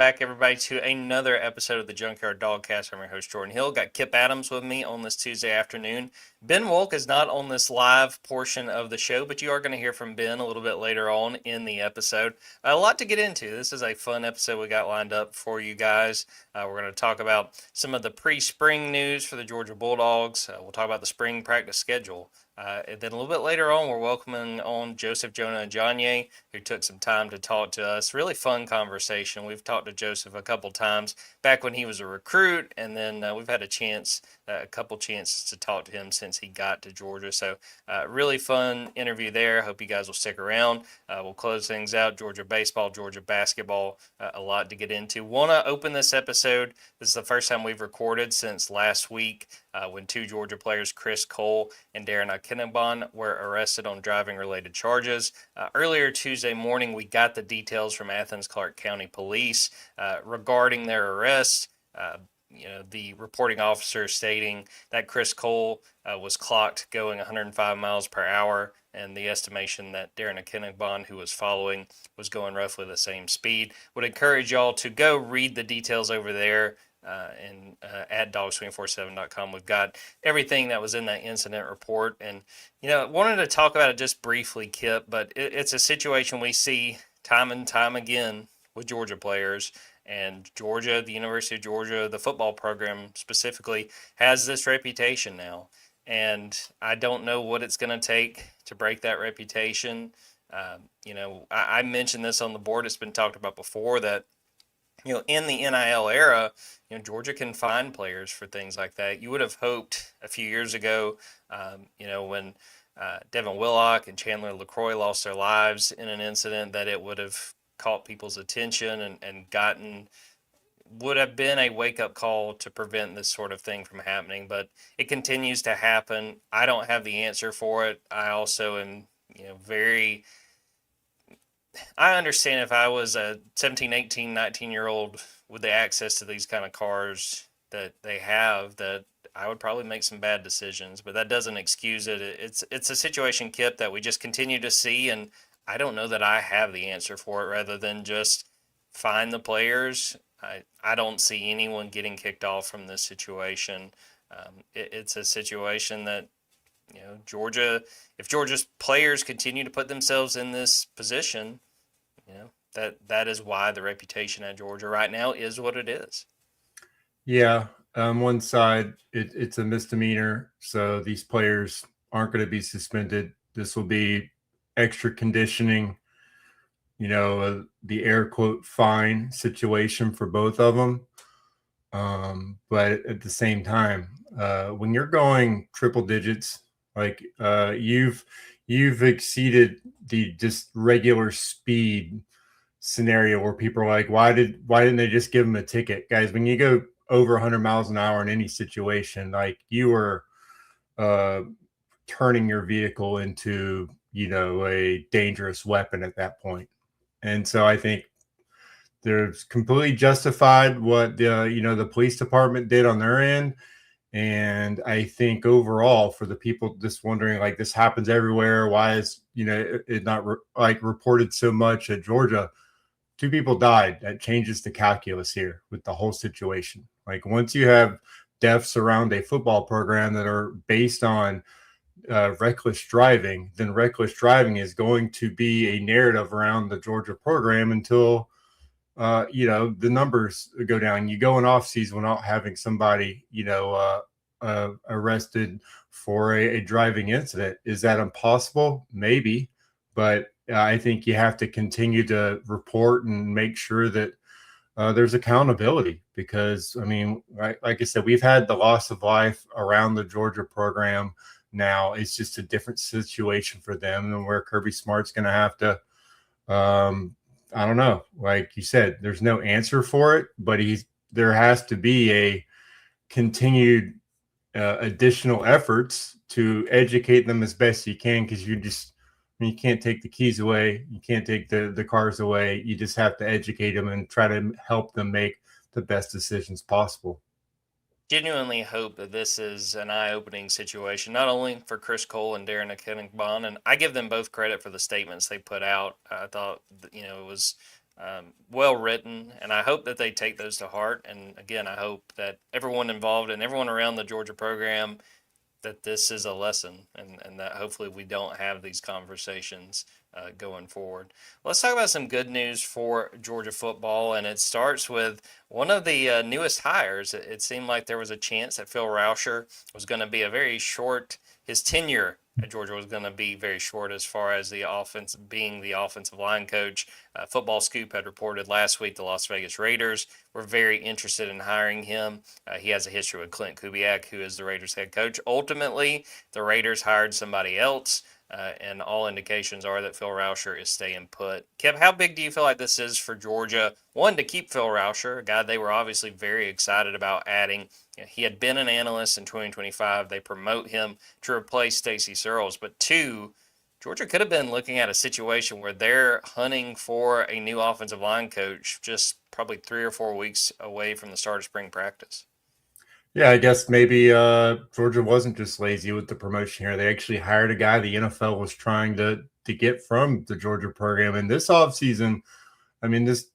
back, everybody, to another episode of the Junkyard Dawgcast. I'm your host, Jordan Hill. Got Kipp Adams with me on this Tuesday afternoon. Ben Wolk is not on this live portion of the show, but you are going to hear from Ben a little bit later on in the episode. A lot to get into. This is a fun episode we got lined up for you guys. We're going to talk about some of the pre-spring news for the Georgia Bulldogs. We'll talk about the spring practice schedule. And then a little bit later on, we're welcoming on Joseph Jonah-Ajonye, who took some time to talk to us. Really fun conversation. We've talked to Joseph a couple times back when he was a recruit, and then we've had a couple chances to talk to him since he got to Georgia. So really fun interview there. Hope you guys will stick around. We'll close things out. Georgia baseball, Georgia basketball, a lot to get into. Want to open this episode. This is the first time we've recorded since last week when two Georgia players, Chris Cole and Darren Akinabon, were arrested on driving-related charges. Earlier Tuesday morning, we got the details from Athens-Clarke County Police regarding their arrest. The reporting officer stating that Chris Cole was clocked going 105 miles per hour, and the estimation that Darren Akinabon, who was following, was going roughly the same speed. Would encourage y'all to go read the details over there at dogs247.com. We've got everything that was in that incident report. And, wanted to talk about it just briefly, Kipp, but it's a situation we see time and time again with Georgia players. And Georgia, the University of Georgia, the football program specifically, has this reputation now. And I don't know what it's going to take to break that reputation. I mentioned this on the board. It's been talked about before that, in the NIL era, Georgia can fine players for things like that. You would have hoped a few years ago, when Devin Willock and Chandler LaCroix lost their lives in an incident, that it would have caught people's attention and would have been a wake-up call to prevent this sort of thing from happening. But it continues to happen. I don't have the answer for it. I also am, I understand if I was a 17, 18, 19-year-old with the access to these kind of cars that they have, that I would probably make some bad decisions, but that doesn't excuse it. It's a situation, Kipp, that we just continue to see, and I don't know that I have the answer for it rather than just find the players. I don't see anyone getting kicked off from this situation. It's a situation that, Georgia, if Georgia's players continue to put themselves in this position, that is why the reputation at Georgia right now is what it is. Yeah. One side, it's a misdemeanor, so these players aren't going to be suspended. This will be extra conditioning, the air quote fine situation for both of them. But at the same time, when you're going triple digits, like you've exceeded the just regular speed scenario where people are like, why didn't they just give them a ticket? Guys, when you go over 100 miles an hour in any situation, like you are turning your vehicle into, a dangerous weapon at that point. And so I think they're completely justified what the police department did on their end. And I think overall, for the people just wondering, like, this happens everywhere, why is it not reported so much at Georgia? 2 people died. That changes the calculus here with the whole situation. Like, once you have deaths around a football program that are based on reckless driving, then reckless driving is going to be a narrative around the Georgia program until the numbers go down. You go in off season without having somebody arrested for a driving incident. Is that impossible? Maybe, but I think you have to continue to report and make sure that there's accountability, because, like I said, we've had the loss of life around the Georgia program. Now it's just a different situation for them, and where Kirby Smart's going to have to, I don't know, like you said, there's no answer for it, but there has to be a continued additional efforts to educate them as best you can, because you can't take the keys away, you can't take the cars away. You just have to educate them and try to help them make the best decisions possible. Genuinely hope that this is an eye-opening situation, not only for Chris Cole and Darren Akinabon, and I give them both credit for the statements they put out. I thought, it was well written, and I hope that they take those to heart. And again, I hope that everyone involved and everyone around the Georgia program, that this is a lesson, and that hopefully we don't have these conversations going forward. Let's talk about some good news for Georgia football, and it starts with one of the newest hires. It seemed like there was a chance that Phil Rauscher was going to be a very short, his tenure at Georgia was going to be very short as far as the offense being the offensive line coach. Football Scoop had reported last week the Las Vegas Raiders were very interested in hiring him. He has a history with Clint Kubiak, who is the Raiders head coach. Ultimately, the Raiders hired somebody else, and all indications are that Phil Rauscher is staying put. Kipp, how big do you feel like this is for Georgia? One, to keep Phil Rauscher, a guy they were obviously very excited about adding. He had been an analyst in 2025. They promote him to replace Stacy Searles. But two, Georgia could have been looking at a situation where they're hunting for a new offensive line coach just probably 3 or 4 weeks away from the start of spring practice. Yeah, I guess maybe Georgia wasn't just lazy with the promotion here. They actually hired a guy the NFL was trying to get from the Georgia program. And this offseason, I mean, this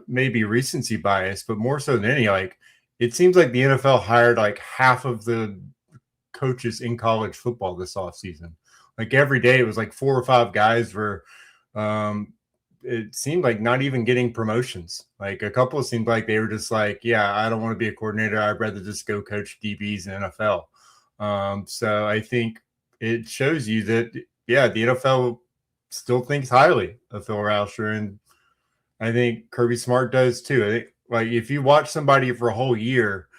may be recency bias, but more so than any, like it seems like the NFL hired like half of the coaches in college football this offseason. Like every day, it was like 4 or 5 guys were. It seemed like not even getting promotions. Like a couple seemed like they were just like, yeah, I don't want to be a coordinator. I'd rather just go coach DBs in NFL. So I think it shows you that, yeah, the NFL still thinks highly of Phil Rauscher. And I think Kirby Smart does too. I think like if you watch somebody for a whole year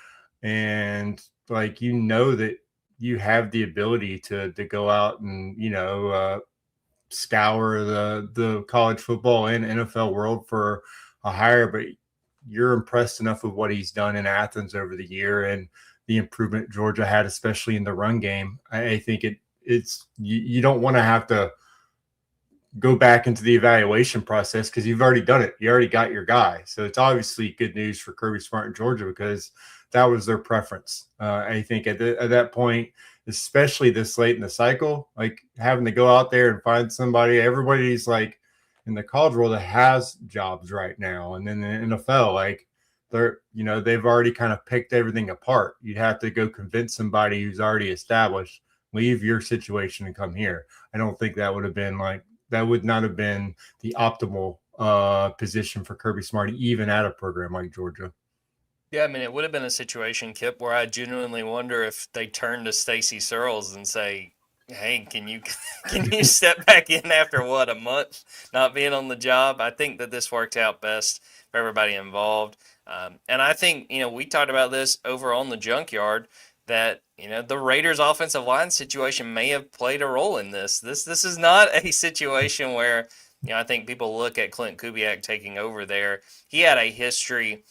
and like, you know, that you have the ability to go out and, scour the college football and NFL world for a hire, but you're impressed enough with what he's done in Athens over the year and the improvement Georgia had, especially in the run game. I think it's you don't want to have to go back into the evaluation process because you've already done it. You already got your guy. So it's obviously good news for Kirby Smart in Georgia because that was their preference. I think at that point, especially this late in the cycle, like having to go out there and find somebody, everybody's like in the college world that has jobs right now. And then in the NFL, like they've already kind of picked everything apart. You'd have to go convince somebody who's already established, leave your situation and come here. I don't think that would not have been the optimal position for Kirby Smart, even at a program like Georgia. Yeah, I mean, it would have been a situation, Kipp, where I genuinely wonder if they turn to Stacy Searles and say, "Hey, can you can you step back in after what, a month not being on the job?" I think that this worked out best for everybody involved, and I think we talked about this over on the Junkyard that the Raiders' offensive line situation may have played a role in this. This is not a situation where I think people look at Clint Kubiak taking over there. He had a history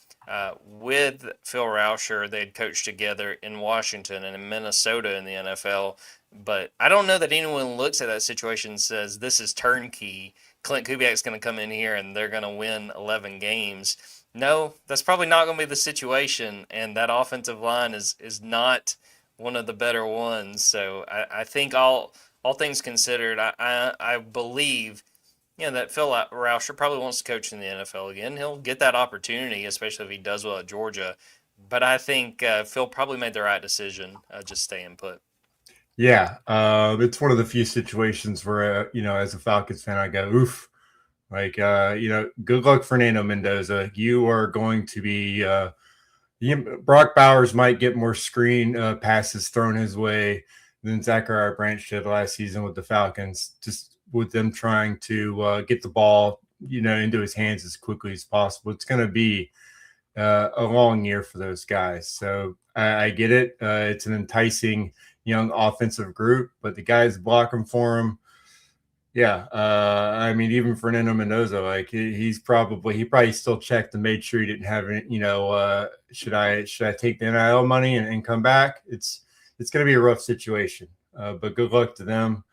with Phil Rauscher. They'd coached together in Washington and in Minnesota in the NFL. But I don't know that anyone looks at that situation and says, this is turnkey. Clint Kubiak's going to come in here and they're going to win 11 games. No, that's probably not going to be the situation. And that offensive line is not one of the better ones. So I think all things considered, I believe that Phil Rauscher probably wants to coach in the NFL again. He'll get that opportunity, especially if he does well at Georgia. But I think Phil probably made the right decision, just staying put. Yeah, it's one of the few situations where, as a Falcons fan, I go, oof. Like, good luck, Fernando Mendoza. You are going to be Brock Bowers might get more screen passes thrown his way than Zachariah Branch did last season with the Falcons, just with them trying to get the ball, into his hands as quickly as possible. It's going to be a long year for those guys. So I get it. It's an enticing young offensive group, but the guys blocking for him, yeah. I mean, even Fernando Mendoza, like he probably still checked and made sure he didn't have any, should I take the NIL money and come back? It's going to be a rough situation, but good luck to them.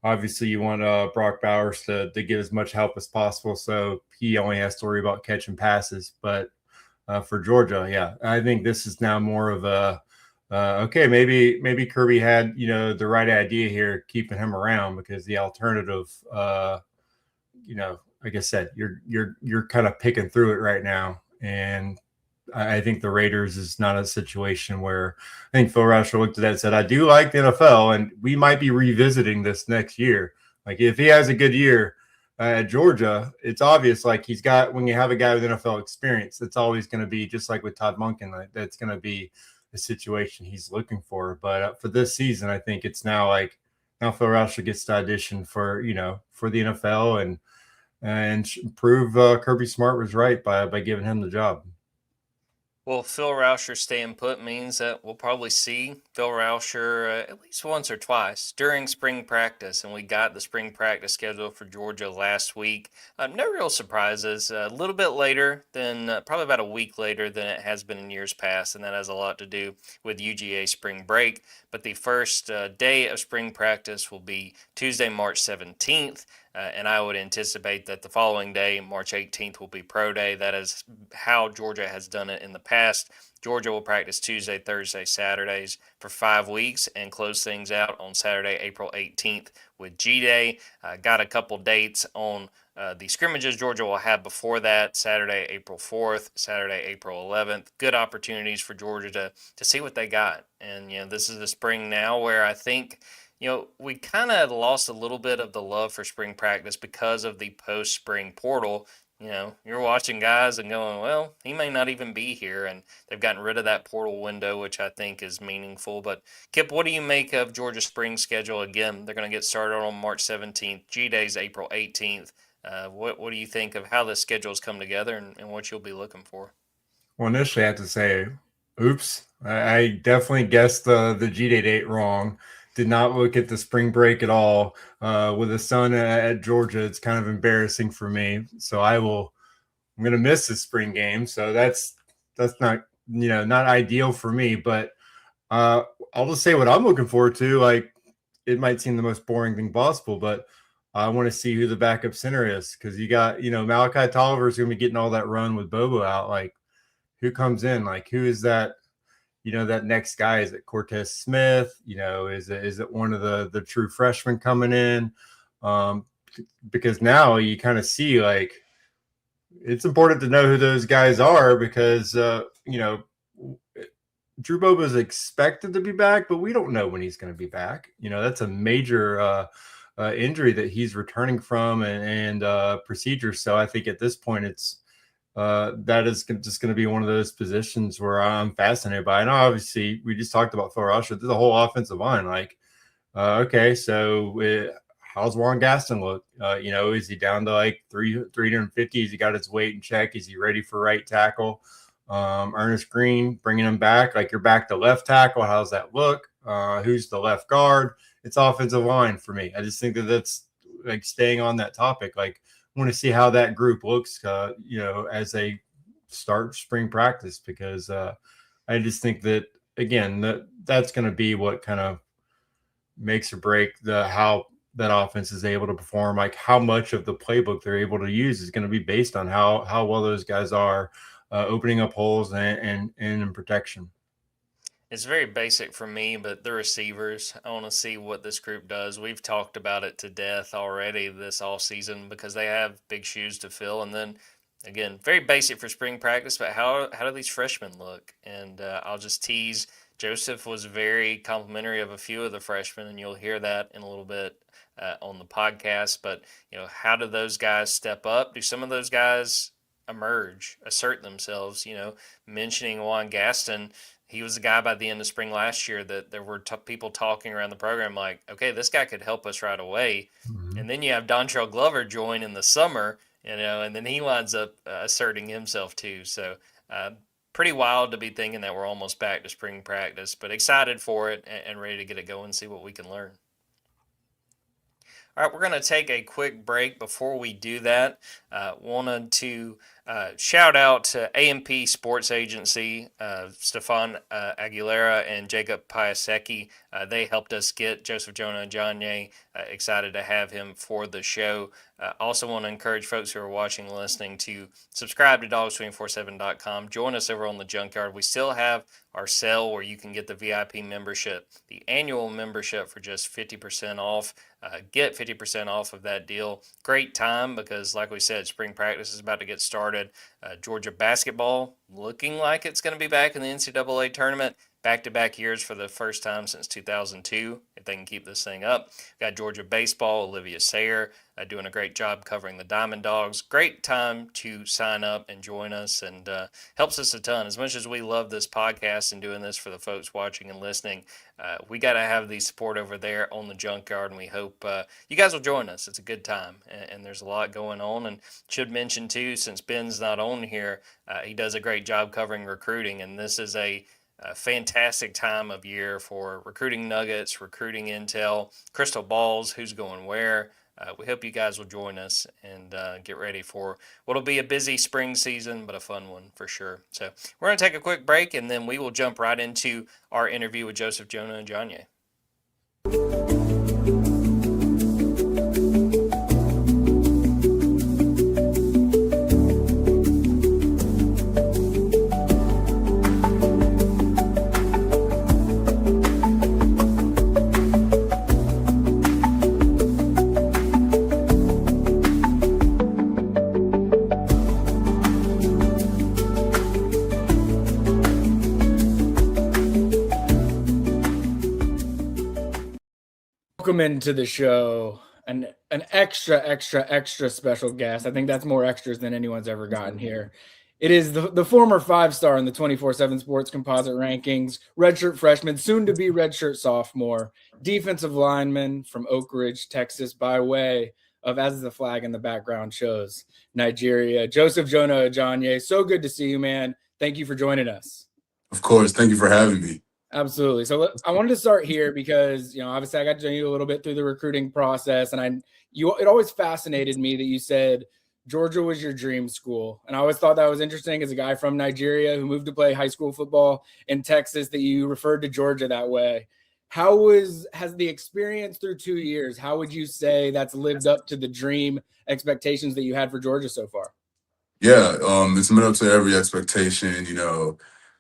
Obviously, you want Brock Bowers to get as much help as possible, so he only has to worry about catching passes. But for Georgia, yeah, I think this is now more of a okay, maybe Kirby had the right idea here, keeping him around, because the alternative, like I said, you're kind of picking through it right now, and I think the Raiders is not a situation where I think Phil Rauscher looked at that and said, I do like the NFL, and we might be revisiting this next year. Like, if he has a good year at Georgia, it's obvious, like, he's got, when you have a guy with NFL experience, it's always going to be just like with Todd Monken, like, that's going to be the situation he's looking for. But for this season, I think it's now like, now Phil Rauscher gets to audition for, for the NFL and prove Kirby Smart was right by giving him the job. Well, Phil Rauscher staying put means that we'll probably see Phil Rauscher at least once or twice during spring practice, and we got the spring practice schedule for Georgia last week. No real surprises. A little bit later than, probably about a week later than it has been in years past, and that has a lot to do with UGA spring break. But the first day of spring practice will be Tuesday, March 17th. And I would anticipate that the following day, March 18th, will be Pro Day. That is how Georgia has done it in the past. Georgia will practice Tuesday, Thursday, Saturdays for 5 weeks and close things out on Saturday, April 18th with G-Day. Got a couple dates on the scrimmages Georgia will have before that: Saturday, April 4th, Saturday, April 11th. Good opportunities for Georgia to see what they got. And, this is the spring now where I think – we kind of lost a little bit of the love for spring practice because of the post-spring portal. You're watching guys and going, well, he may not even be here, and they've gotten rid of that portal window, which I think is meaningful. But, Kipp, what do you make of Georgia's spring schedule? Again, they're going to get started on March 17th, G-Day's April 18th. What do you think of how the schedule's come together and what you'll be looking for? Well, initially I have to say, oops, I definitely guessed the G-Day date wrong. Did not look at the spring break at all. With a son at Georgia, it's kind of embarrassing for me. So I'm going to miss the spring game. So that's not, not ideal for me. But I'll just say what I'm looking forward to. Like, it might seem the most boring thing possible, but I want to see who the backup center is, because you got, Malachi Tolliver is going to be getting all that run with Bobo out. Like, who comes in? Like, who is that? That next guy? Is it Cortez Smith? Is it one of the true freshmen coming in? Because now you kind of see, like, it's important to know who those guys are, because Drew Bobo is expected to be back, but we don't know when he's going to be back. That's a major injury that he's returning from, and procedure. So I think at this point it's that is just going to be one of those positions where I'm fascinated by. And obviously, we just talked about Phil Rauscher. There's a whole offensive line. Like, okay, so how's Juan Gaston look? Is he down to like 350? Has he got his weight in check? Is he ready for right tackle? Ernest Green, bringing him back. Like, you're back to left tackle. How's that look? Who's the left guard? It's offensive line for me. I just think that's, like, staying on that topic. Like, want to see how that group looks, as they start spring practice, because I just think that, again, that's going to be what kind of makes or break how that offense is able to perform. Like, how much of the playbook they're able to use is going to be based on how well those guys are opening up holes and in protection. It's very basic for me, but the receivers, I want to see what this group does. We've talked about it to death already this all season because they have big shoes to fill. And then, again, very basic for spring practice, but how do these freshmen look? And I'll just tease, Joseph was very complimentary of a few of the freshmen, and you'll hear that in a little bit on the podcast. But, how do those guys step up? Do some of those guys emerge, assert themselves? Mentioning Juan Gaston, he was the guy by the end of spring last year that there were people talking around the program like, okay, this guy could help us right away. Mm-hmm. And then you have Dontrell Glover join in the summer, and then he winds up asserting himself too. So pretty wild to be thinking that we're almost back to spring practice, but excited for it and ready to get it going and see what we can learn. All right, we're going to take a quick break. Before we do that, wanted to shout out to AMP Sports Agency, Stefan Aguilera and Jacob Piasecki They helped us get Joseph Jonah-Ajonye. Excited to have him for the show. Also want to encourage folks who are watching and listening to subscribe to dogs247.com. Join us over on the Junkyard. We still have our sale where you can get the VIP membership, the annual membership for just 50% off. Get 50% off of that deal. Great time because, like we said, spring practice is about to get started. Georgia basketball looking like it's going to be back in the NCAA tournament. Back-to-back years for the first time since 2002, if they can keep this thing up. Got Georgia baseball, Olivia Sayer doing a great job covering the Diamond Dogs. Great time to sign up and join us, and helps us a ton. As much as we love this podcast and doing this for the folks watching and listening, we got to have the support over there on the Junkyard, and we hope you guys will join us. It's a good time, and there's a lot going on. And should mention, too, since Ben's not on here, he does a great job covering recruiting, and this is a fantastic time of year for recruiting nuggets, recruiting intel, crystal balls, who's going where. We hope you guys will join us and get ready for what'll be a busy spring season, but a fun one for sure. So we're going to take a quick break, and then we will jump right into our interview with Joseph Jonah-Ajonye. Welcome into the show, an extra special guest. I think that's more extras than anyone's ever gotten here. It is the former 5-star in the 24/7 Sports Composite Rankings, redshirt freshman, soon to be redshirt sophomore, defensive lineman from Oak Ridge, Texas, by way of, as the flag in the background shows, Nigeria, Joseph Jonah-Ajonye. So good to see you, man. Thank you for joining us. Of course. Thank you for having me. Absolutely. So I wanted to start here because, obviously I got to know you a little bit through the recruiting process, and it always fascinated me that you said Georgia was your dream school. And I always thought that was interesting as a guy from Nigeria who moved to play high school football in Texas that you referred to Georgia that way. Has the experience through 2 years, how would you say that's lived up to the dream expectations that you had for Georgia so far? Yeah, it's met up to every expectation,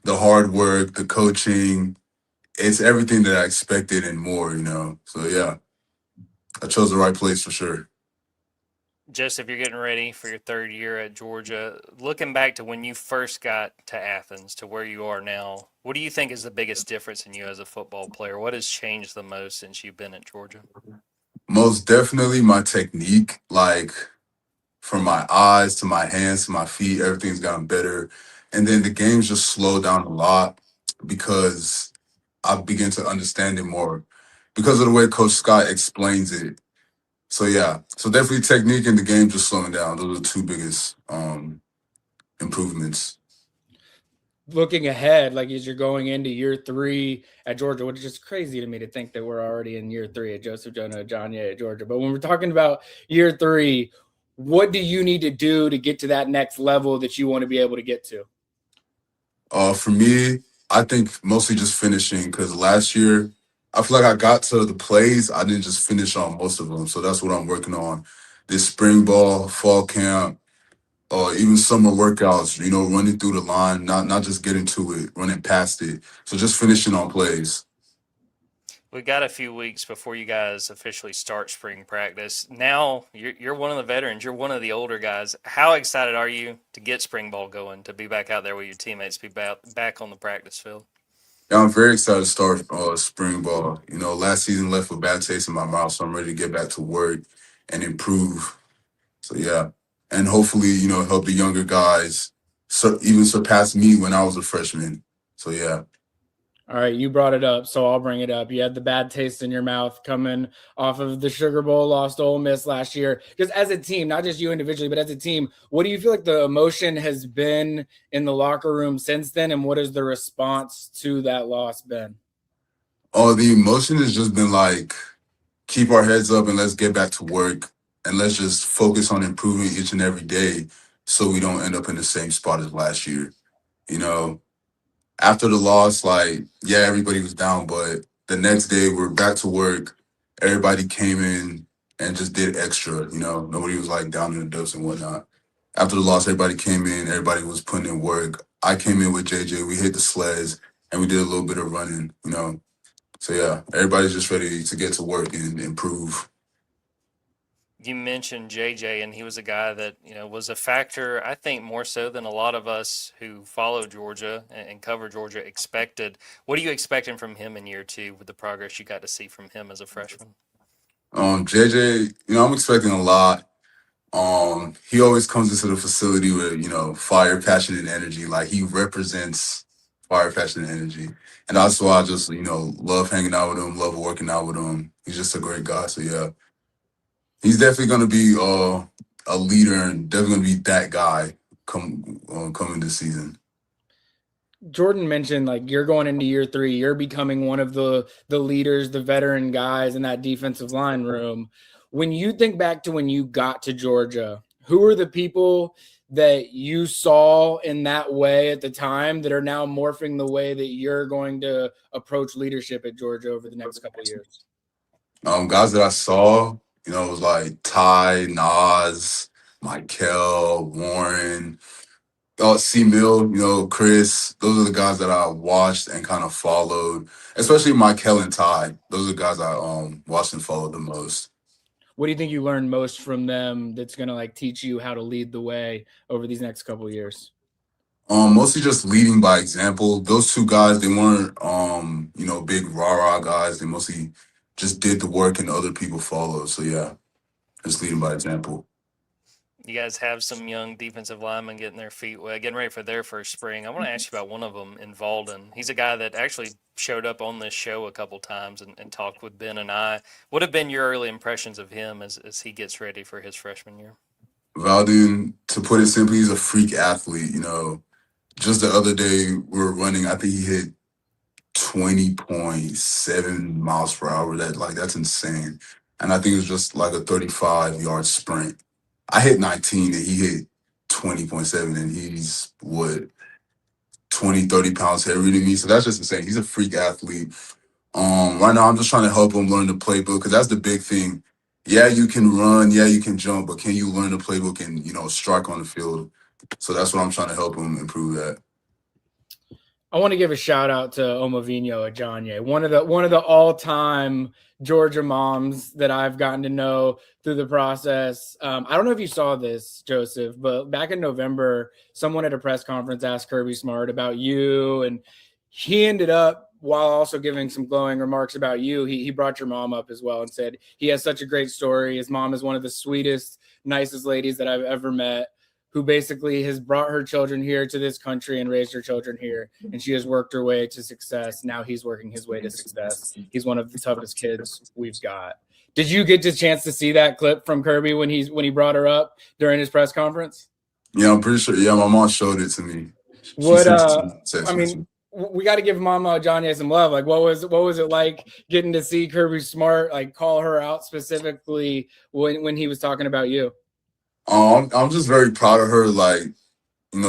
the hard work, the coaching. It's everything that I expected and more, So, yeah, I chose the right place for sure. Joseph, you're getting ready for your third year at Georgia. Looking back to when you first got to Athens to where you are now, what do you think is the biggest difference in you as a football player? What has changed the most since you've been at Georgia? Most definitely my technique, like from my eyes to my hands to my feet, everything's gotten better. And then the game's just slowed down a lot because I begin to understand it more because of the way Coach Scott explains it. So, yeah. So definitely technique and the game just slowing down. Those are the two biggest improvements. Looking ahead, like as you're going into year 3 at Georgia, which is just crazy to me to think that we're already in year 3 at Joseph Jonah-Ajonye at Georgia. But when we're talking about year 3, what do you need to do to get to that next level that you want to be able to get to? For me, I think mostly just finishing because last year, I feel like I got to the plays. I didn't just finish on most of them. So that's what I'm working on. This spring ball, fall camp, even summer workouts, running through the line, not just getting to it, running past it. So just finishing on plays. We got a few weeks before you guys officially start spring practice. Now you're one of the veterans. You're one of the older guys. How excited are you to get spring ball going, to be back out there with your teammates, be back on the practice field? Yeah, I'm very excited to start spring ball. Last season left a bad taste in my mouth, so I'm ready to get back to work and improve. So, yeah. And hopefully, help the younger guys even surpass me when I was a freshman. So, yeah. All right, you brought it up, so I'll bring it up. You had the bad taste in your mouth coming off of the Sugar Bowl loss to Ole Miss last year. Just as a team, not just you individually, but as a team, what do you feel like the emotion has been in the locker room since then, and what has the response to that loss been? Oh, the emotion has just been like, keep our heads up and let's get back to work, and let's just focus on improving each and every day so we don't end up in the same spot as last year. After the loss, everybody was down, but the next day we're back to work. Everybody came in and just did extra. Nobody was like down in the dust and whatnot. After the loss, everybody came in. Everybody was putting in work. I came in with JJ. We hit the sleds and we did a little bit of running. So yeah, everybody's just ready to get to work and improve. You mentioned JJ, and he was a guy that was a factor. I think more so than a lot of us who follow Georgia and cover Georgia expected. What are you expecting from him in year 2 with the progress you got to see from him as a freshman? JJ, I'm expecting a lot. He always comes into the facility with fire, passion, and energy. Like he represents fire, passion, and energy, and that's why I just love hanging out with him, love working out with him. He's just a great guy. So yeah. He's definitely going to be a leader and definitely going to be that guy coming this season. Jordan mentioned like you're going into year 3, you're becoming one of the leaders, the veteran guys in that defensive line room. When you think back to when you got to Georgia, who are the people that you saw in that way at the time that are now morphing the way that you're going to approach leadership at Georgia over the next couple of years? Guys that I saw, it was like Ty, Nas, Michael, Warren, C. Mill, Chris. Those are the guys that I watched and kind of followed, especially Michael and Ty. Those are the guys I watched and followed the most. What do you think you learned most from them that's going to like teach you how to lead the way over these next couple of years? Mostly just leading by example. Those two guys, they weren't big rah-rah guys. They mostly just did the work and other people followed. So yeah, just leading by example. You guys have some young defensive linemen getting their feet wet, getting ready for their first spring. I want to ask you about one of them in Valden. He's a guy that actually showed up on this show a couple times and talked with Ben and I. What have been your early impressions of him as he gets ready for his freshman year? Valden, to put it simply, he's a freak athlete. Just the other day we were running, I think he hit 20.7 miles per hour. That's insane. And I think it was just like a 35-yard sprint. I hit 19 and he hit 20.7, and he's 20, 30 pounds heavier than me. So that's just insane. He's a freak athlete. Right now I'm just trying to help him learn the playbook, because that's the big thing. Yeah, you can run, yeah, you can jump, but can you learn the playbook and, strike on the field? So that's what I'm trying to help him improve that. I want to give a shout out to Ajonye, one of the all-time Georgia moms that I've gotten to know through the process. I don't know if you saw this, Joseph, but back in November, someone at a press conference asked Kirby Smart about you, and he ended up, while also giving some glowing remarks about you, he brought your mom up as well and said he has such a great story. His mom is one of the sweetest, nicest ladies that I've ever met, who basically has brought her children here to this country and raised her children here. And she has worked her way to success. Now he's working his way to success. He's one of the toughest kids we've got. Did you get the chance to see that clip from Kirby when he brought her up during his press conference? Yeah, I'm pretty sure. Yeah, my mom showed it to me. We got to give Mama Ajonye some love. Like, what was it like getting to see Kirby Smart like call her out specifically when he was talking about you? I'm just very proud of her,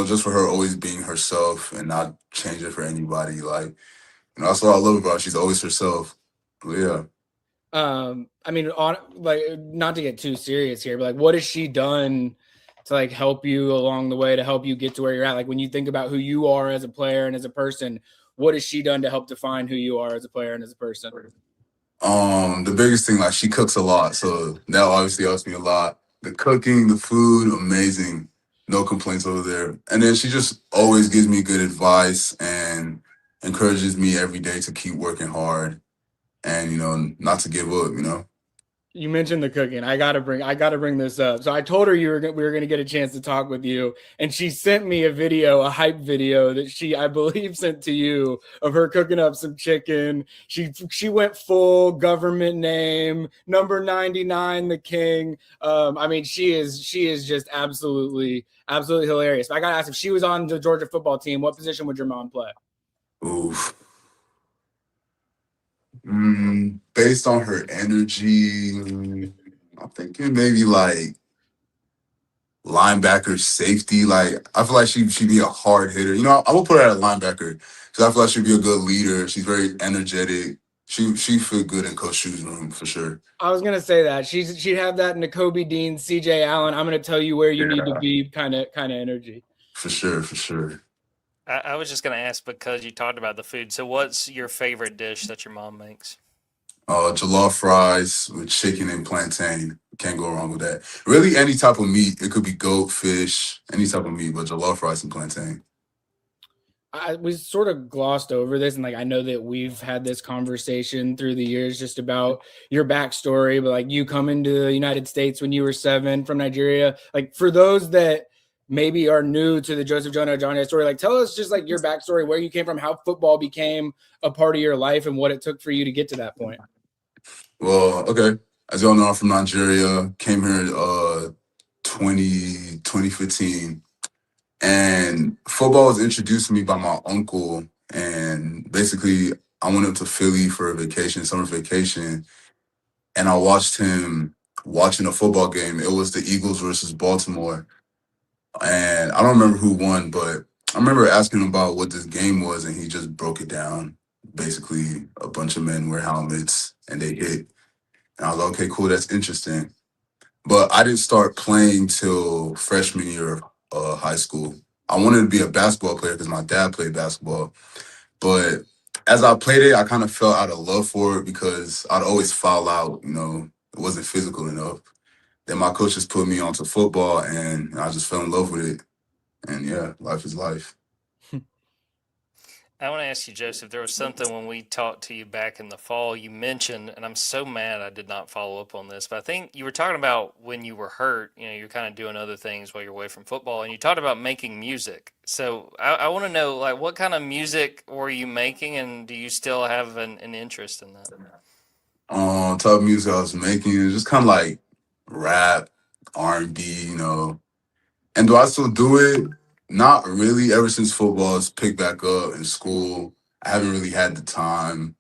just for her always being herself and not changing for anybody. That's what I love about her. She's always herself. But yeah. Not to get too serious here, but what has she done to help you along the way, to help you get to where you're at? When you think about who you are as a player and as a person, what has she done to help define who you are as a player and as a person? The biggest thing, she cooks a lot, so that obviously helps me a lot. The cooking, the food, amazing. No complaints over there. And then she just always gives me good advice and encourages me every day to keep working hard and, not to give up. You mentioned the cooking. I gotta bring this up. So I told her we were gonna get a chance to talk with you, and she sent me a hype video that I believe sent to you of her cooking up some chicken. She went full government name, number 99, the king. She is just absolutely hilarious. I gotta ask, if she was on the Georgia football team, what position would your mom play? Oof. Based on her energy, I'm thinking maybe linebacker, safety. I feel like she'd be a hard hitter. I will put her at a linebacker because I feel like she'd be a good leader. She's very energetic. She fit good in Coach Shu's room for sure. I was gonna say that she'd have that in the Kobe Dean, CJ Allen. I'm gonna tell you where you need to be kind of energy. For sure, for sure. I was just going to ask because you talked about the food. So, what's your favorite dish that your mom makes? Jollof fries with chicken and plantain. Can't go wrong with that. Really, any type of meat. It could be goat, fish, any type of meat, but jollof fries and plantain. We sort of glossed over this, and like I know that we've had this conversation through the years just about your backstory, but like you coming to the United States when you were 7 from Nigeria. Like for those that maybe are new to the Joseph Jonah-Ajonye story, like tell us just like your backstory, where you came from, how football became a part of your life, and what it took for you to get to that point. Well, okay. As y'all know, I'm from Nigeria. Came here 2015. And football was introduced to me by my uncle. And basically, I went up to Philly for a vacation, summer vacation. And I watched him watching a football game. It was the Eagles versus Baltimore. And I don't remember who won, but I remember asking him about what this game was. And he just broke it down. Basically, a bunch of men wear helmets and they hit. And I was like, okay, cool, that's interesting. But I didn't start playing till freshman year of high school. I wanted to be a basketball player because my dad played basketball. But as I played it, I kind of felt out of love for it because I'd always foul out, it wasn't physical enough. Then my coaches put me onto football and I just fell in love with it. And yeah, life is life. I want to ask you, Joseph, there was something when we talked to you back in the fall, you mentioned, and I'm so mad I did not follow up on this, but I think you were talking about when you were hurt, you're kind of doing other things while you're away from football, and you talked about making music. So I want to know, like, what kind of music were you making, and do you still have an interest in that? Type of music I was making is just kind of like rap, R&B, And do I still do it? Not really. Ever since football has picked back up in school, I haven't really had the time.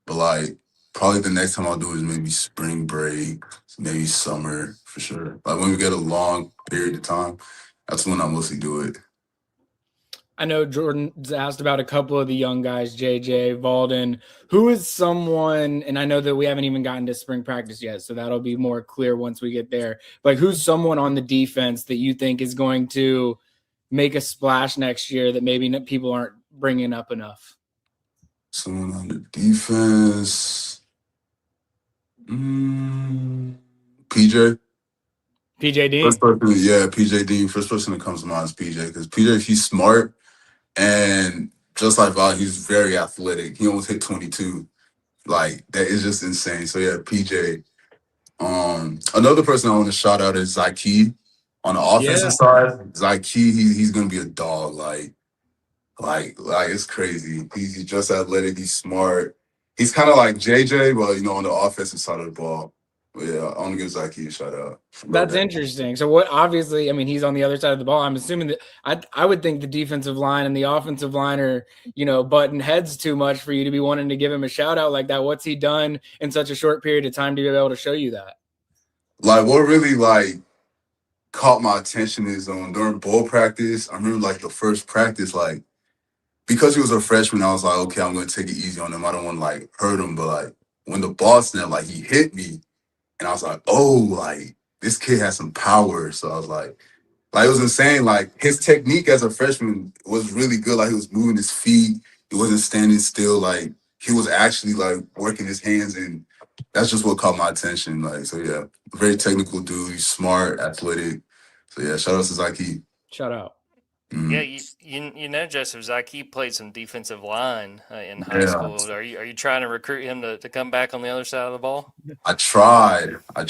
But like, probably the next time I'll do is maybe spring break, maybe summer for sure. Like when we get a long period of time, that's when I mostly do it. I know Jordan's asked about a couple of the young guys, JJ, Valden. Who is someone, and I know that we haven't even gotten to spring practice yet, so that'll be more clear once we get there. Like, who's someone on the defense that you think is going to make a splash next year that maybe people aren't bringing up enough? Someone on the defense. PJ. PJ Dean? PJ Dean. First person that comes to mind is PJ because PJ, he's smart. And just like Val, he's very athletic. He almost hit 22. Like, that is just insane. So, yeah, PJ. Another person I want to shout out is Zyke. On the offensive side, Zyke, he's going to be a dog. Like it's crazy. He's just athletic. He's smart. He's kind of like JJ, but, on the offensive side of the ball. But, yeah, I want to give Zyke a shout out. That's interesting. So what, obviously, I mean, he's on the other side of the ball. I'm assuming that I would think the defensive line and the offensive line are, butting heads too much for you to be wanting to give him a shout out like that. What's he done in such a short period of time to be able to show you that? Like, what really, caught my attention is during bowl practice. I remember, the first practice, because he was a freshman, I was like, okay, I'm going to take it easy on him. I don't want to, hurt him. But, when the ball snapped, he hit me. And I was like, oh, this kid has some power. So I was like, it was insane. His technique as a freshman was really good. He was moving his feet. He wasn't standing still. He was actually, working his hands. And that's just what caught my attention. So, yeah, very technical dude. He's smart, athletic. So, yeah, shout out to Zyke. Shout out. Mm-hmm. Yeah, Joseph, Zyke played some defensive line in high school. Are you trying to recruit him to come back on the other side of the ball? I tried, but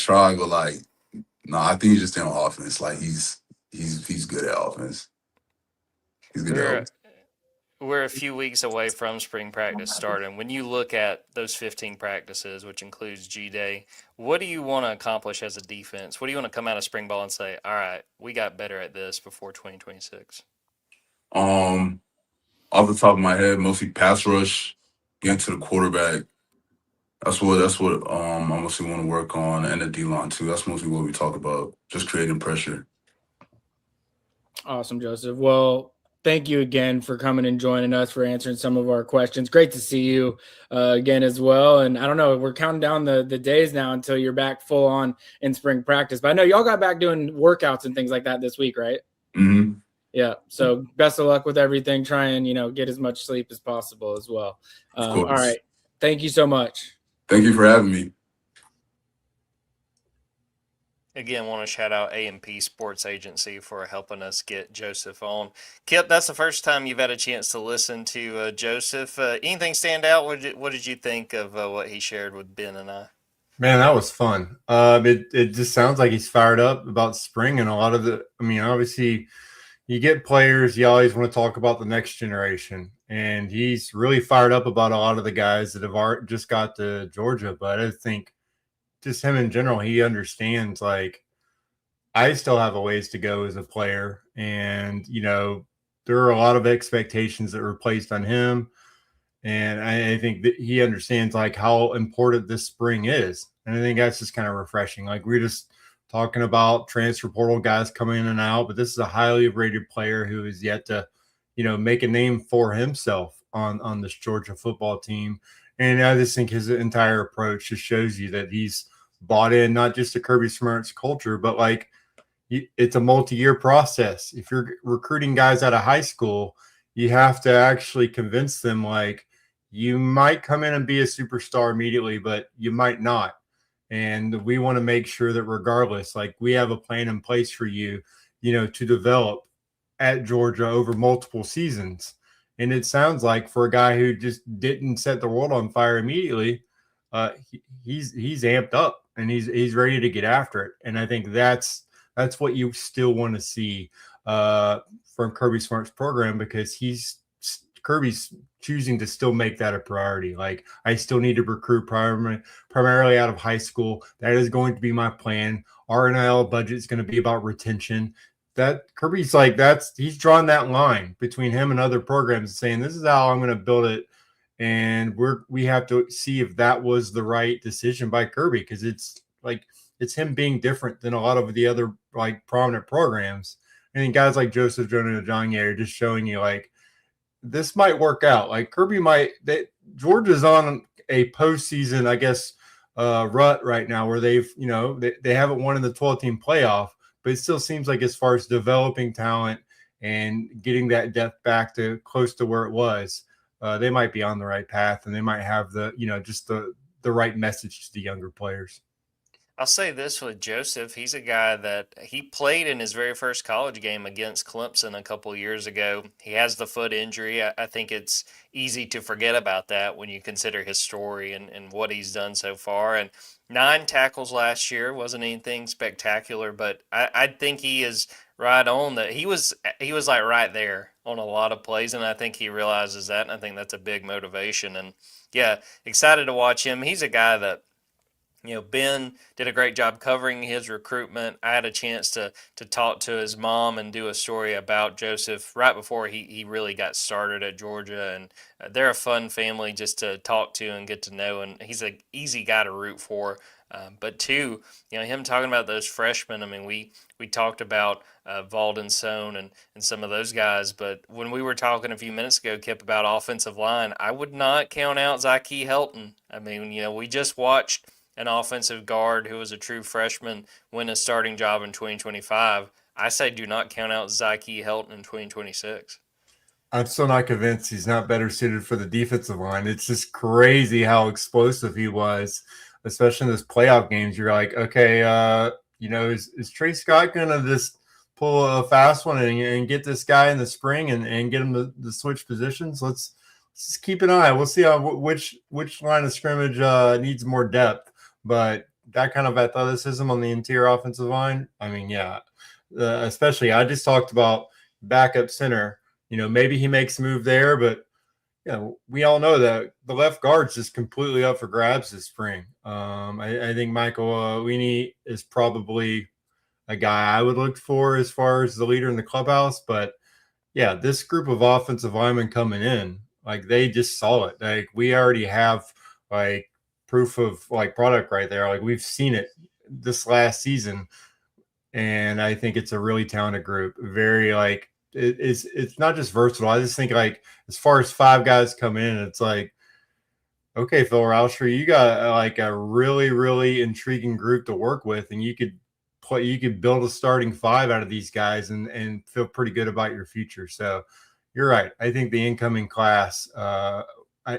no, I think he's just in offense. He's good at offense. He's good at offense. We're a few weeks away from spring practice starting. When you look at those 15 practices, which includes G-Day, what do you want to accomplish as a defense? What do you want to come out of spring ball and say, all right, we got better at this before 2026? Off the top of my head, mostly pass rush, getting to the quarterback. That's what I mostly want to work on, and the D-line too. That's mostly what we talk about, just creating pressure. Awesome, Joseph. Well, thank you again for coming and joining us, for answering some of our questions. Great to see you again as well. And I don't know, we're counting down the days now until you're back full on in spring practice. But I know y'all got back doing workouts and things like that this week, right? Mm-hmm. Yeah. So best of luck with everything. Try and, get as much sleep as possible as well. Of course. All right. Thank you so much. Thank you for having me. Again, want to shout out A&P Sports Agency for helping us get Joseph on. Kipp, that's the first time you've had a chance to listen to Joseph. Anything stand out? What did you think of what he shared with Ben and I? Man, that was fun. It just sounds like he's fired up about spring, and a lot of obviously you get players, you always want to talk about the next generation, and he's really fired up about a lot of the guys that have just got to Georgia. But I think just him in general, he understands, like, I still have a ways to go as a player. And, there are a lot of expectations that were placed on him. And I think that he understands, like, how important this spring is. And I think that's just kind of refreshing. Like, we're just talking about transfer portal guys coming in and out, but this is a highly rated player who is yet to, make a name for himself on this Georgia football team. And I just think his entire approach just shows you that he's bought in not just to Kirby Smart's culture, but like it's a multi-year process. If you're recruiting guys out of high school, you have to actually convince them, like, you might come in and be a superstar immediately, but you might not. And we want to make sure that regardless, like, we have a plan in place for you, to develop at Georgia over multiple seasons. And it sounds like for a guy who just didn't set the world on fire immediately, he's amped up and he's ready to get after it. And I think that's what you still want to see from Kirby Smart's program, because Kirby's choosing to still make that a priority. Like, I still need to recruit primarily out of high school. That is going to be my plan. Our NIL budget is going to be about retention. That Kirby's like, he's drawn that line between him and other programs, saying this is how I'm going to build it. And we have to see if that was the right decision by Kirby, because it's him being different than a lot of the other, like, prominent programs. And guys like Joseph Jonah-Ajonye are just showing you, like, this might work out. Like, Kirby Georgia's on a postseason, I guess, rut right now where they've, they haven't won in the 12-team playoff, but it still seems like as far as developing talent and getting that depth back to close to where it was, they might be on the right path, and they might have just the right message to the younger players. I'll say this with Joseph. He's a guy that he played in his very first college game against Clemson a couple years ago. He has the foot injury. I think it's easy to forget about that when you consider his story and what he's done so far. And 9 tackles last year wasn't anything spectacular, but I think he is right on that. He was like right there on a lot of plays, and I think he realizes that, and I think that's a big motivation. And yeah, excited to watch him. He's a guy that, Ben did a great job covering his recruitment. I had a chance to talk to his mom and do a story about Joseph right before he really got started at Georgia. And they're a fun family just to talk to and get to know. And he's an easy guy to root for. But two, him talking about those freshmen, I mean, we talked about Valden Sohn and some of those guys. But when we were talking a few minutes ago, Kipp, about offensive line, I would not count out Zyke Helton. I mean, we just watched an offensive guard who was a true freshman win a starting job in 2025. I say do not count out Zyke Helton in 2026. I'm still not convinced he's not better suited for the defensive line. It's just crazy how explosive he was, especially in those playoff games. You're like, okay, is Trey Scott going to just pull a fast one and get this guy in the spring and get him to switch positions? Let's just keep an eye. We'll see which line of scrimmage needs more depth. But that kind of athleticism on the interior offensive line, I mean, yeah, especially I just talked about backup center. Maybe he makes a move there, but we all know that the left guard's just completely up for grabs this spring. I think Michael Weenie is probably a guy I would look for as far as the leader in the clubhouse. But yeah, this group of offensive linemen coming in, like, they just saw it. Like, we already have, like, proof of, like, product right there. Like, we've seen it this last season, and I think it's a really talented group. Very, like, it's not just versatile. I just think like as far as 5 guys come in, it's like, okay, Phil Rauscher, you got like a really, really intriguing group to work with, and you could build a starting 5 out of these guys and feel pretty good about your future. So you're right. I think the incoming class,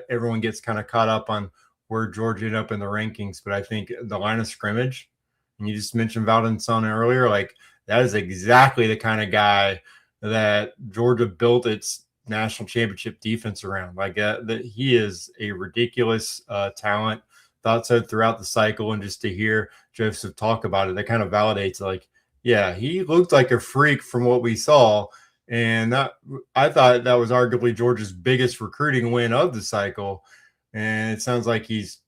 everyone gets kind of caught up on where Georgia ended up in the rankings, but I think the line of scrimmage, and you just mentioned Valdensson earlier, like that is exactly the kind of guy that Georgia built its national championship defense around. Like that, he is a ridiculous talent. Thought so throughout the cycle, and just to hear Joseph talk about it, that kind of validates like, yeah, he looked like a freak from what we saw. And that, I thought that was arguably Georgia's biggest recruiting win of the cycle. And it sounds like he's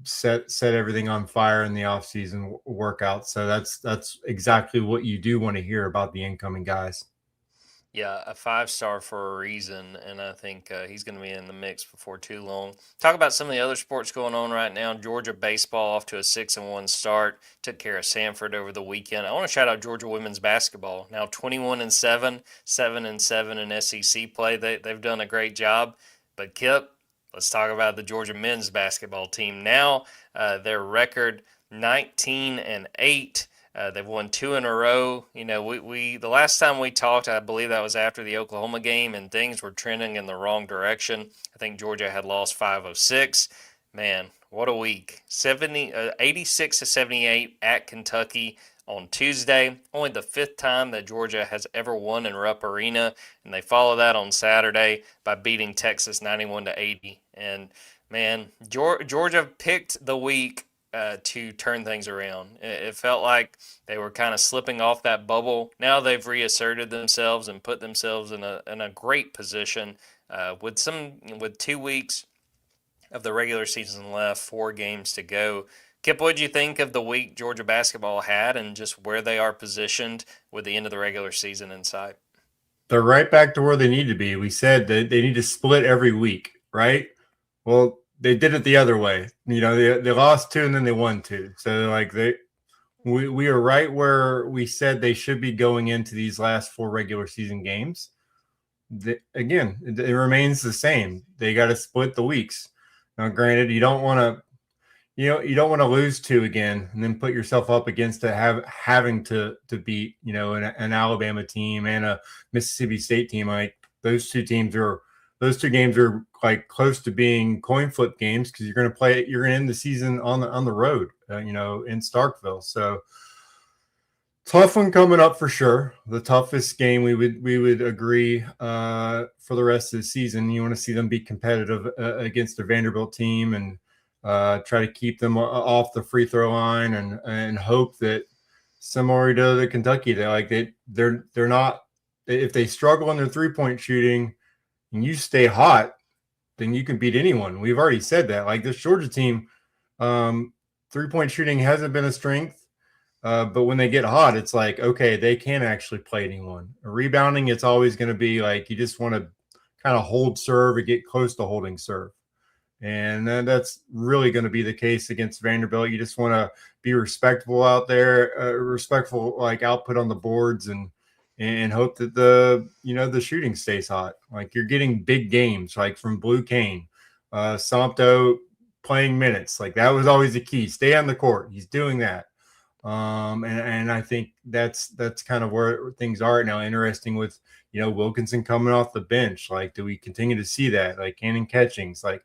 set everything on fire in the offseason workout. So that's exactly what you do want to hear about the incoming guys. Yeah, a 5-star for a reason, and I think he's going to be in the mix before too long. Talk about some of the other sports going on right now. Georgia baseball off to a 6-1 start. Took care of Sanford over the weekend. I want to shout out Georgia women's basketball. Now 21-7, 7-7 in SEC play. They've done a great job. But Kipp, let's talk about the Georgia men's basketball team. Now their record 19-8. They've won 2 in a row. You know, we the last time we talked, I believe that was after the Oklahoma game, and things were trending in the wrong direction. I think Georgia had lost 5 of 6. Man, what a week. 86-78 at Kentucky on Tuesday. Only the 5th time that Georgia has ever won in Rupp Arena, and they follow that on Saturday by beating Texas 91-80. And man, Georgia picked the week to turn things around. It felt like they were kind of slipping off that bubble. Now they've reasserted themselves and put themselves in a great position with 2 weeks of the regular season left, 4 games to go. Kipp, what did you think of the week Georgia basketball had and just where they are positioned with the end of the regular season in sight? They're right back to where they need to be. We said that they need to split every week, right? Well, they did it the other way. You know, they lost 2 and then they won 2. So like we are right where we said they should be going into these last 4 regular season games. Again, it remains the same. They got to split the weeks. Now, granted, you don't want to lose 2 again and then put yourself up against having to beat, you know, an Alabama team and a Mississippi State team. Like those two games are like close to being coin flip games because you're going to end the season on the road, you know, in Starkville. So tough one coming up for sure. The toughest game we would agree for the rest of the season. You want to see them be competitive against a Vanderbilt team and try to keep them off the free throw line and hope that similar to the Kentucky, they're not, if they struggle in their 3-point shooting and you stay hot, then you can beat anyone. We've already said that. Like this Georgia team, 3-point shooting hasn't been a strength, but when they get hot, it's like, okay, they can actually play anyone. Rebounding, it's always going to be like you just want to kind of hold serve or get close to holding serve. And that's really going to be the case against Vanderbilt. You just want to be respectful out there, respectful like output on the boards, and hope that the shooting stays hot. Like you're getting big games, like from Blue Cane, Sompto playing minutes. Like that was always the key. Stay on the court. He's doing that. And I think that's kind of where things are right now. Interesting with, you know, Wilkinson coming off the bench. Like, do we continue to see that? Like Cannon Catchings, like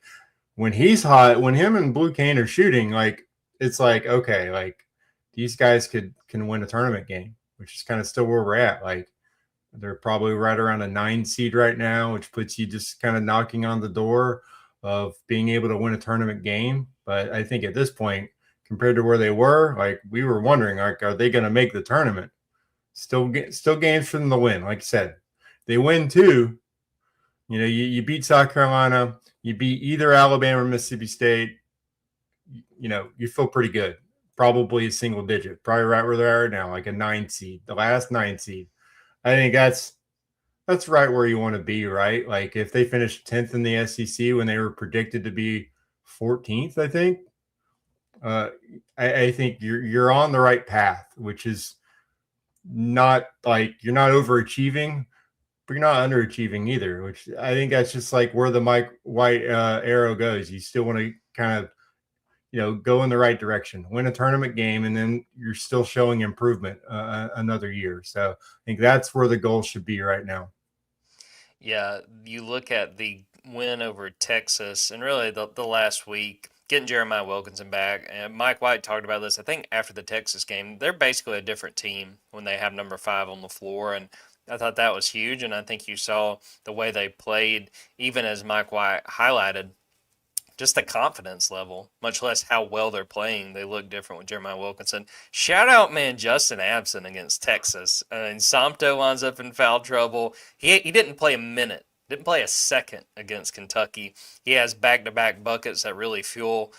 when he's hot, when him and Blue Cane are shooting, like it's like, okay, like these guys can win a tournament game, which is kind of still where we're at. Like they're probably right around a 9 seed right now, which puts you just kind of knocking on the door of being able to win a tournament game. But I think at this point, compared to where they were, like we were wondering, like, are they going to make the tournament? Still games for them to win. Like I said, they win 2. You know, you beat South Carolina, you beat either Alabama or Mississippi State. You know, you feel pretty good. Probably a single digit, probably right where they are now, like a 9 seed, the last 9 seed. I think that's right where you want to be, right? Like if they finished 10th in the SEC when they were predicted to be 14th, I think. I think you're on the right path, which is not like you're not overachieving, but you're not underachieving either, which I think that's just like where the Mike White arrow goes. You still want to kind of, go in the right direction, win a tournament game, and then you're still showing improvement another year. So I think that's where the goal should be right now. Yeah, you look at the win over Texas and really the last week, getting Jeremiah Wilkinson back. And Mike White talked about this, I think, after the Texas game. They're basically a different team when they have number 5 on the floor. And I thought that was huge. And I think you saw the way they played, even as Mike White highlighted, just the confidence level, much less how well they're playing. They look different with Jeremiah Wilkinson. Shout out, man, Justin Abson against Texas. And Somto winds up in foul trouble. He didn't play a minute, didn't play a second against Kentucky. He has back-to-back buckets that really fuel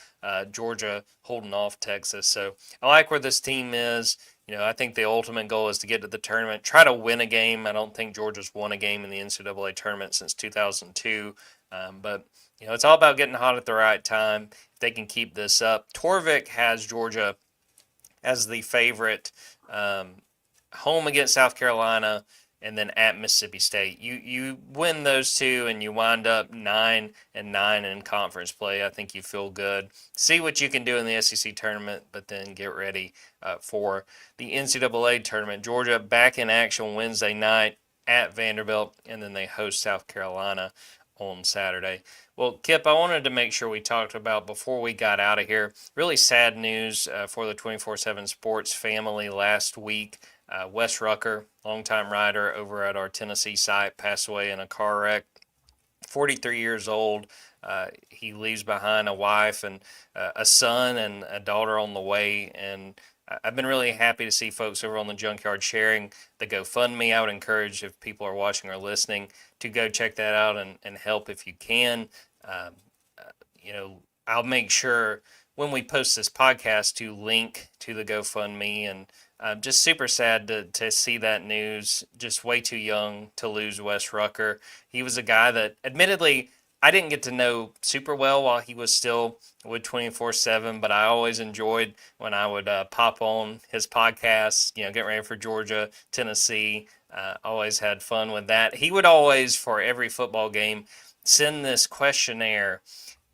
Georgia holding off Texas. So I like where this team is. I think the ultimate goal is to get to the tournament, try to win a game. I don't think Georgia's won a game in the NCAA tournament since 2002. But it's all about getting hot at the right time. If they can keep this up, Torvik has Georgia as the favorite, home against South Carolina, and then at Mississippi State. You win those two, and you wind up 9-9 in conference play. I think you feel good. See what you can do in the SEC tournament, but then get ready for the NCAA tournament. Georgia back in action Wednesday night at Vanderbilt, and then they host South Carolina on Saturday. Well, Kipp, I wanted to make sure we talked about before we got out of here, really sad news for the 24/7 Sports family last week. Wes Rucker, longtime writer over at our Tennessee site, passed away in a car wreck. 43 years old. He leaves behind a wife and a son and a daughter on the way. And I've been really happy to see folks over on the Junkyard sharing the GoFundMe. I would encourage, if people are watching or listening, to go check that out and help if you can. I'll make sure when we post this podcast to link to the GoFundMe. And just super sad to see that news. Just way too young to lose Wes Rucker. He was a guy that, admittedly, I didn't get to know super well while he was still with 24/7, but I always enjoyed when I would pop on his podcasts, getting ready for Georgia, Tennessee. Always had fun with that. He would always, for every football game, send this questionnaire,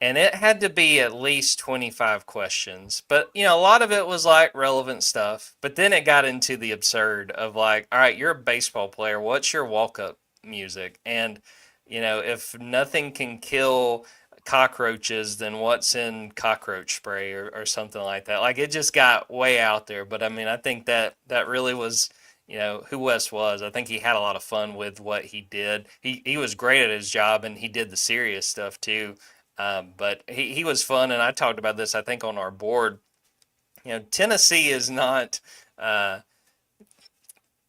and it had to be at least 25 questions. But, a lot of it was like relevant stuff. But then it got into the absurd of like, all right, you're a baseball player. What's your walk-up music? And if nothing can kill cockroaches, then what's in cockroach spray or something like that? Like, it just got way out there. But I mean, I think that really was, who Wes was. I think he had a lot of fun with what he did. He was great at his job, and he did the serious stuff too. But he was fun. And I talked about this, I think, on our board. Tennessee is not,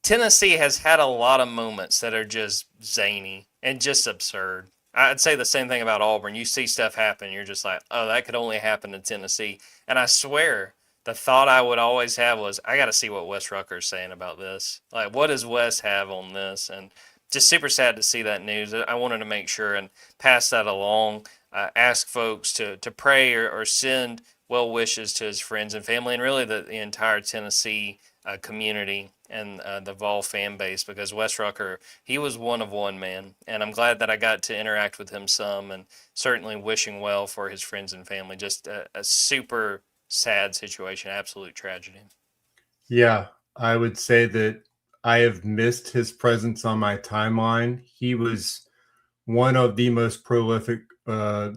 Tennessee has had a lot of moments that are just zany and just absurd. I'd say the same thing about Auburn. You see stuff happen, you're just like, oh, that could only happen in Tennessee. And I swear, the thought I would always have was, I got to see what Wes Rucker is saying about this. Like, what does Wes have on this? And just super sad to see that news. I wanted to make sure and pass that along. Ask folks to pray or send well wishes to his friends and family, and really the entire Tennessee community and the Vol fan base, because Wes Rucker, he was one of one, man. And I'm glad that I got to interact with him some, and certainly wishing well for his friends and family. Just a super sad situation, absolute tragedy. Yeah, I would say that I have missed his presence on my timeline. He was one of the most prolific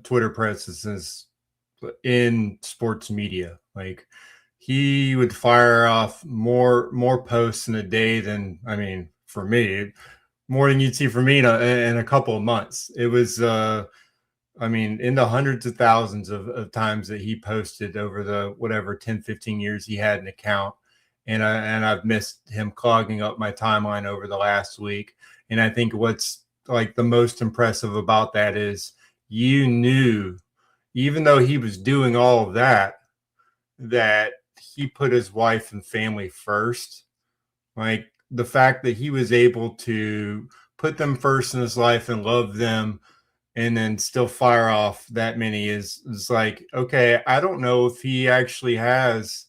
Twitter presences in sports media. Like, he would fire off more posts in a day than, I mean, for me, more than you'd see for me in a couple of months. It was, in the hundreds of thousands of times that he posted over the whatever 10, 15 years he had an account. And I've missed him clogging up my timeline over the last week. And I think what's like the most impressive about that is, you knew, even though he was doing all of that he put his wife and family first. Like, the fact that he was able to put them first in his life and love them, and then still fire off that many is like, okay, I don't know if he actually has,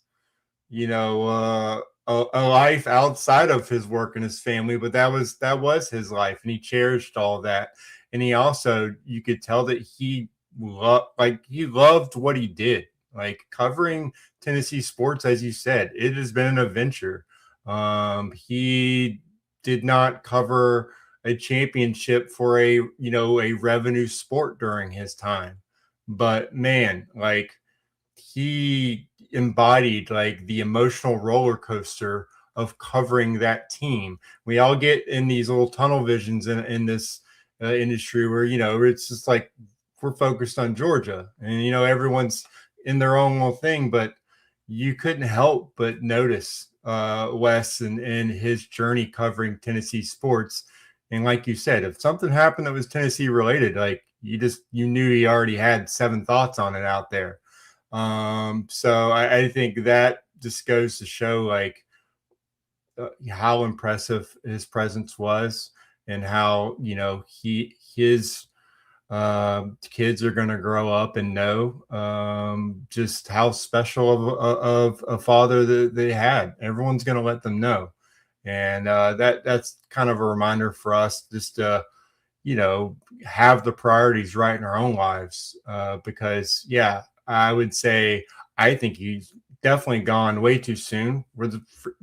a life outside of his work and his family, but that was his life, and he cherished all of that. And he also, you could tell that he loved what he did, like covering Tennessee sports. As you said, it has been an adventure. He did not cover a championship for a revenue sport during his time, but man, like he embodied like the emotional roller coaster of covering that team. We all get in these little tunnel visions in this industry where, it's just like we're focused on Georgia, and everyone's in their own little thing, but you couldn't help but notice Wes and his journey covering Tennessee sports. And like you said, if something happened that was Tennessee related, like you knew he already had 7 thoughts on it out there. So I think that just goes to show like how impressive his presence was, and how his kids are going to grow up and know just how special of a father that they had. Everyone's going to let them know, and that's kind of a reminder for us just to have the priorities right in our own lives, because I would say I think he's definitely gone way too soon. We're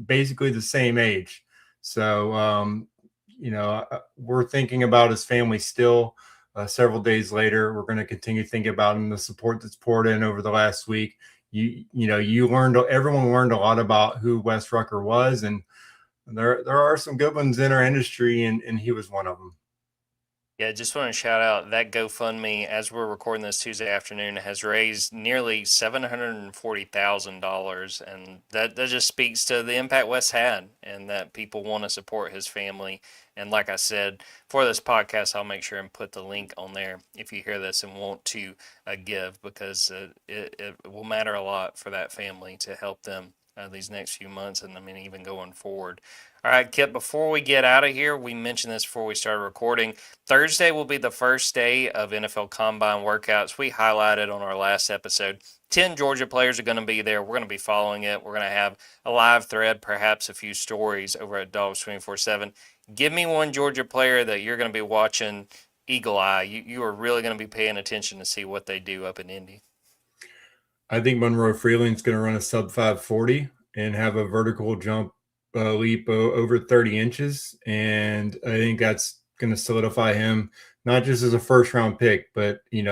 basically the same age. So, we're thinking about his family still. Several days later, we're going to continue thinking about him, the support that's poured in over the last week. Everyone learned a lot about who Wes Rucker was, and there are some good ones in our industry, and he was one of them. Yeah, just want to shout out that GoFundMe, as we're recording this Tuesday afternoon, has raised nearly $740,000, and that just speaks to the impact Wes had, and that people want to support his family. And like I said, for this podcast, I'll make sure and put the link on there if you hear this and want to give, because it will matter a lot for that family to help them these next few months, and I mean even going forward. All right, Kipp, before we get out of here, we mentioned this before we started recording. Thursday will be the first day of NFL Combine workouts. We highlighted on our last episode 10 Georgia players are going to be there. We're going to be following it. We're going to have a live thread, perhaps a few stories over at Dogs 24/7. Give me one Georgia player that you're going to be watching eagle eye. You are really going to be paying attention to see what they do up in Indy. I think Monroe Freeland's going to run a sub 540 and have a vertical jump leap over 30 inches. And I think that's going to solidify him, not just as a first round pick, but he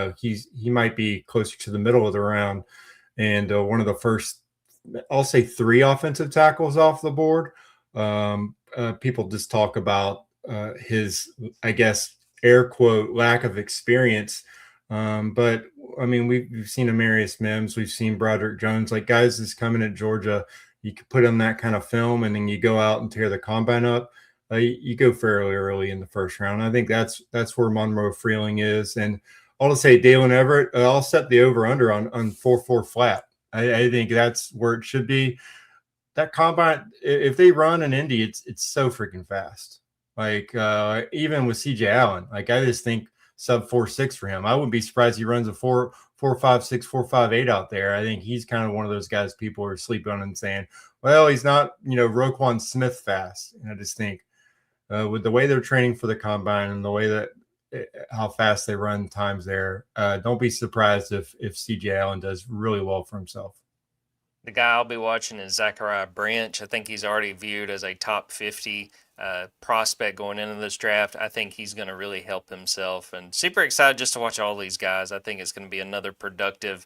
might be closer to the middle of the round, and one of the first, I'll say, 3 offensive tackles off the board. People just talk about his, I guess, air quote, lack of experience. But I mean, we've seen Amarius Mims, we've seen Broderick Jones, like guys that's coming at Georgia. You could put on that kind of film, and then you go out and tear the combine up. You go fairly early in the first round. I think that's where Monroe Freeling is. And I'll just say Dalen Everett, I'll set the over-under on 4.4 flat. I think that's where it should be. That combine, if they run in Indy, it's so freaking fast. Like even with CJ Allen, like I just think sub 4.6 for him. I wouldn't be surprised he runs a 4.56, 4.58 out there. I think he's kind of one of those guys people are sleeping on and saying, well, he's not, Roquan Smith fast. And I just think with the way they're training for the combine and the way that how fast they run times there, don't be surprised if CJ Allen does really well for himself. The guy I'll be watching is Zachariah Branch. I think he's already viewed as a top 50 prospect going into this draft. I think he's going to really help himself, and super excited just to watch all these guys. I think it's going to be another productive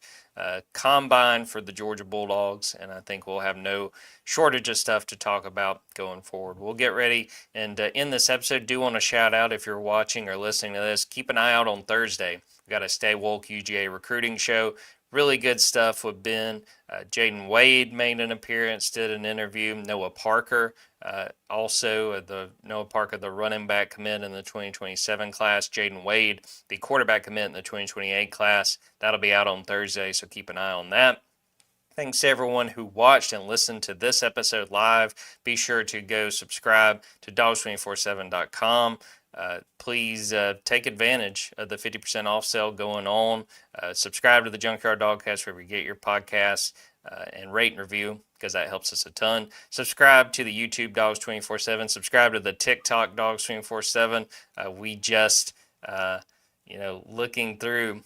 combine for the Georgia Bulldogs, and I think we'll have no shortage of stuff to talk about going forward. We'll get ready, and in this episode, do want to shout out, if you're watching or listening to this, keep an eye out on Thursday. We've got a Stay Woke UGA recruiting show. Really good stuff with Ben. Jaden Wade made an appearance, did an interview. Noah Parker, Noah Parker, the running back commit in the 2027 class. Jaden Wade, the quarterback commit in the 2028 class. That'll be out on Thursday, so keep an eye on that. Thanks to everyone who watched and listened to this episode live. Be sure to go subscribe to dogs247.com. Please take advantage of the 50% off sale going on. Subscribe to the Junkyard Dawgcast wherever you get your podcasts, and rate and review. because that helps us a ton. Subscribe to the YouTube Dogs 24/7. Subscribe to the TikTok Dogs 24/7. We just, looking through,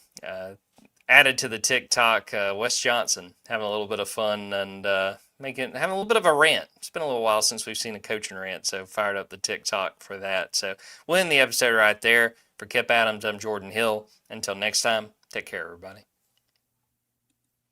added to the TikTok, Wes Johnson having a little bit of fun and having a little bit of a rant. It's been a little while since we've seen a coaching rant, so fired up the TikTok for that. So we'll end the episode right there. For Kipp Adams, I'm Jordan Hill. Until next time, take care, everybody.